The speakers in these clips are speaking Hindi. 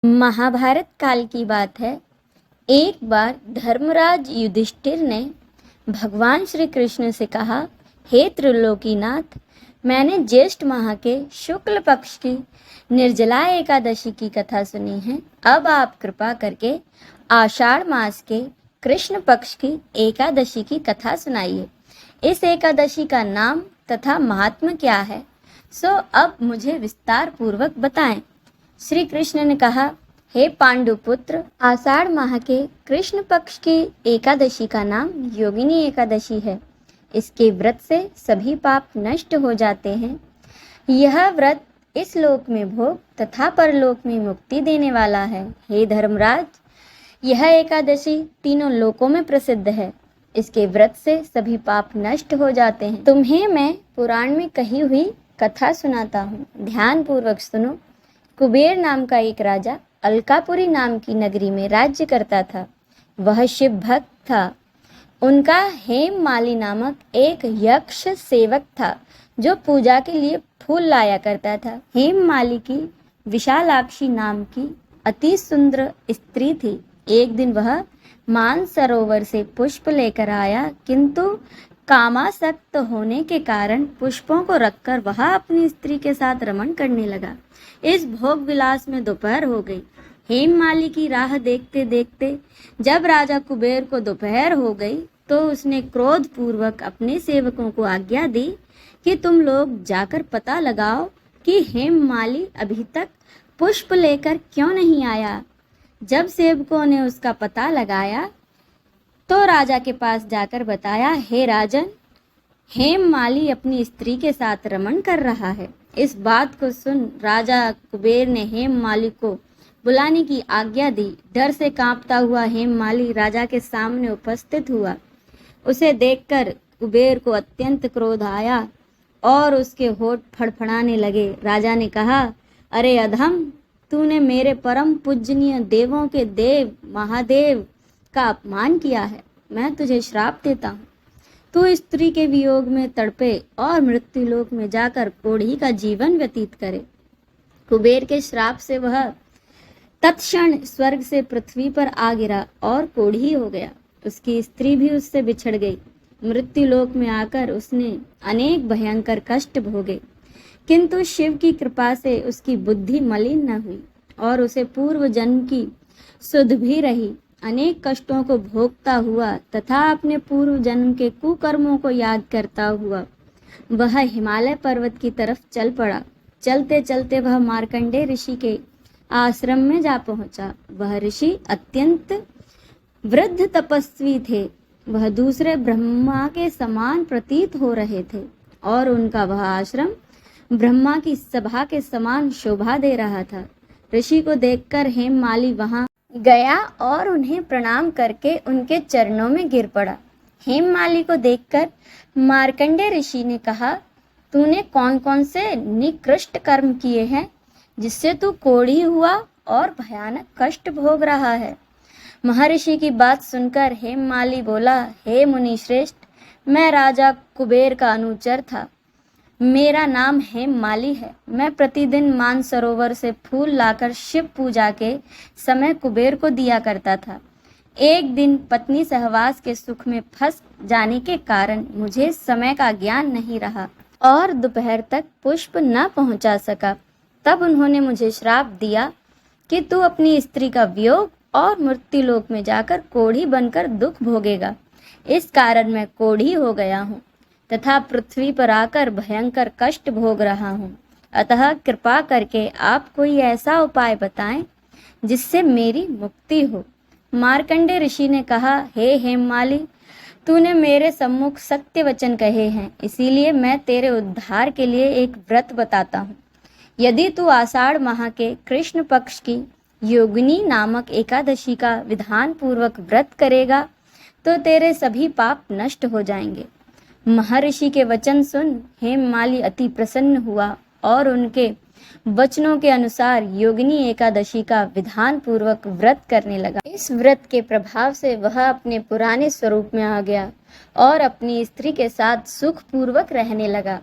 महाभारत काल की बात है। एक बार धर्मराज युधिष्ठिर ने भगवान श्री कृष्ण से कहा, हे त्रिलोकीनाथ, मैंने ज्येष्ठ माह के शुक्ल पक्ष की निर्जला एकादशी की कथा सुनी है। अब आप कृपा करके आषाढ़ मास के कृष्ण पक्ष की एकादशी की कथा सुनाइए। इस एकादशी का नाम तथा महात्म्य क्या है, सो अब मुझे विस्तार पूर्वक बताएं। श्री कृष्ण ने कहा, हे पांडुपुत्र, आषाढ़ माह के कृष्ण पक्ष की एकादशी का नाम योगिनी एकादशी है। इसके व्रत से सभी पाप नष्ट हो जाते हैं। यह व्रत इस लोक में भोग तथा परलोक में मुक्ति देने वाला है। हे धर्मराज, यह एकादशी तीनों लोकों में प्रसिद्ध है। इसके व्रत से सभी पाप नष्ट हो जाते हैं। तुम्हें मैं पुराण में कही हुई कथा सुनाता हूँ, ध्यान पूर्वक सुनो। कुबेर नाम का एक राजा अलकापुरी नाम की नगरी में राज्य करता था। वह शिव भक्त था। उनका हेममाली नामक एक यक्ष सेवक था जो पूजा के लिए फूल लाया करता था। हेममाली की विशालाक्षी नाम की अति सुंदर स्त्री थी। एक दिन वह मानसरोवर से पुष्प लेकर आया, किंतु कामासक्त होने के कारण पुष्पों को रखकर वह अपनी स्त्री के साथ रमण करने लगा। इस भोग विलास में दोपहर हो गई। हेममाली की राह देखते देखते जब राजा कुबेर को दोपहर हो गई तो उसने क्रोध पूर्वक अपने सेवकों को आज्ञा दी कि तुम लोग जाकर पता लगाओ कि हेममाली अभी तक पुष्प लेकर क्यों नहीं आया। जब सेवकों ने उसका पता लगाया तो राजा के पास जाकर बताया, हे राजन, हेममाली अपनी स्त्री के साथ रमण कर रहा है। इस बात को सुन राजा कुबेर ने हेममाली को बुलाने की आज्ञा दी। डर से कांपता हुआ हेममाली राजा के सामने उपस्थित हुआ। उसे देखकर कुबेर को अत्यंत क्रोध आया और उसके होठ फड़फड़ाने लगे। राजा ने कहा, अरे अधम, तूने मेरे परम पूजनीय देवों के देव महादेव का अपमान किया है। मैं तुझे श्राप देता हूँ, तू स्त्री के वियोग में तड़पे और मृत्युलोक में जाकर कोढ़ी का जीवन व्यतीत करे। कुबेर के श्राप से वह तत्क्षण स्वर्ग से पृथ्वी पर आ गिरा और कोढ़ी हो गया। उसकी स्त्री भी उससे बिछड़ गई। मृत्युलोक में आकर उसने अनेक भयंकर कष्ट भोगे, किंतु शिव की कृपा से उसकी बुद्धि मलिन न हुई और उसे पूर्व जन्म की सुध भी रही। अनेक कष्टों को भोगता हुआ तथा अपने पूर्व जन्म के कुकर्मों को याद करता हुआ वह हिमालय पर्वत की तरफ चल पड़ा। चलते चलते वह मार्कंडेय ऋषि के आश्रम में जा पहुंचा। वह ऋषि अत्यंत वृद्ध तपस्वी थे। वह दूसरे ब्रह्मा के समान प्रतीत हो रहे थे और उनका वह आश्रम ब्रह्मा की सभा के समान शोभा दे रहा था। ऋषि को देखकर हेममाली वहां गया और उन्हें प्रणाम करके उनके चरणों में गिर पड़ा। हेममाली को देखकर मार्कंडेय ऋषि ने कहा, तूने कौन कौन से निकृष्ट कर्म किए हैं जिससे तू कोढ़ी हुआ और भयानक कष्ट भोग रहा है। महर्षि की बात सुनकर हेममाली बोला, हे मुनि श्रेष्ठ, मैं राजा कुबेर का अनुचर था। मेरा नाम हेममाली है। मैं प्रतिदिन मानसरोवर से फूल लाकर शिव पूजा के समय कुबेर को दिया करता था। एक दिन पत्नी सहवास के सुख में फंस जाने के कारण मुझे समय का ज्ञान नहीं रहा और दोपहर तक पुष्प न पहुंचा सका। तब उन्होंने मुझे श्राप दिया कि तू अपनी स्त्री का वियोग और मृत्युलोक में जाकर कोढ़ी बनकर दुख भोगेगा। इस कारण मैं कोढ़ी हो गया हूँ तथा पृथ्वी पर आकर भयंकर कष्ट भोग रहा हूँ। अतः कृपा करके आप कोई ऐसा उपाय बताएं जिससे मेरी मुक्ति हो। मार्कंडेय ऋषि ने कहा, हे हेममाली, तूने मेरे सम्मुख सत्य वचन कहे हैं, इसीलिए मैं तेरे उद्धार के लिए एक व्रत बताता हूँ। यदि तू आषाढ़ माह के कृष्ण पक्ष की योगिनी नामक एकादशी का विधान पूर्वक व्रत करेगा तो तेरे सभी पाप नष्ट हो जाएंगे। महर्षि के वचन सुन हेममाली अति प्रसन्न हुआ और उनके वचनों के अनुसार योगिनी एकादशी का विधान पूर्वक व्रत करने लगा। इस व्रत के प्रभाव से वह अपने पुराने स्वरूप में आ गया और अपनी स्त्री के साथ सुख पूर्वक रहने लगा।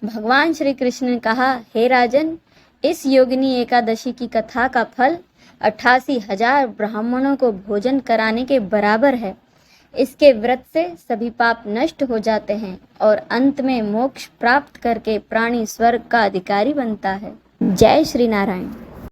भगवान श्री कृष्ण ने कहा, हे राजन, इस योगिनी एकादशी की कथा का फल 88,000 ब्राह्मणों को भोजन कराने के बराबर है। इसके व्रत से सभी पाप नष्ट हो जाते हैं और अंत में मोक्ष प्राप्त करके प्राणी स्वर्ग का अधिकारी बनता है। जय श्री नारायण।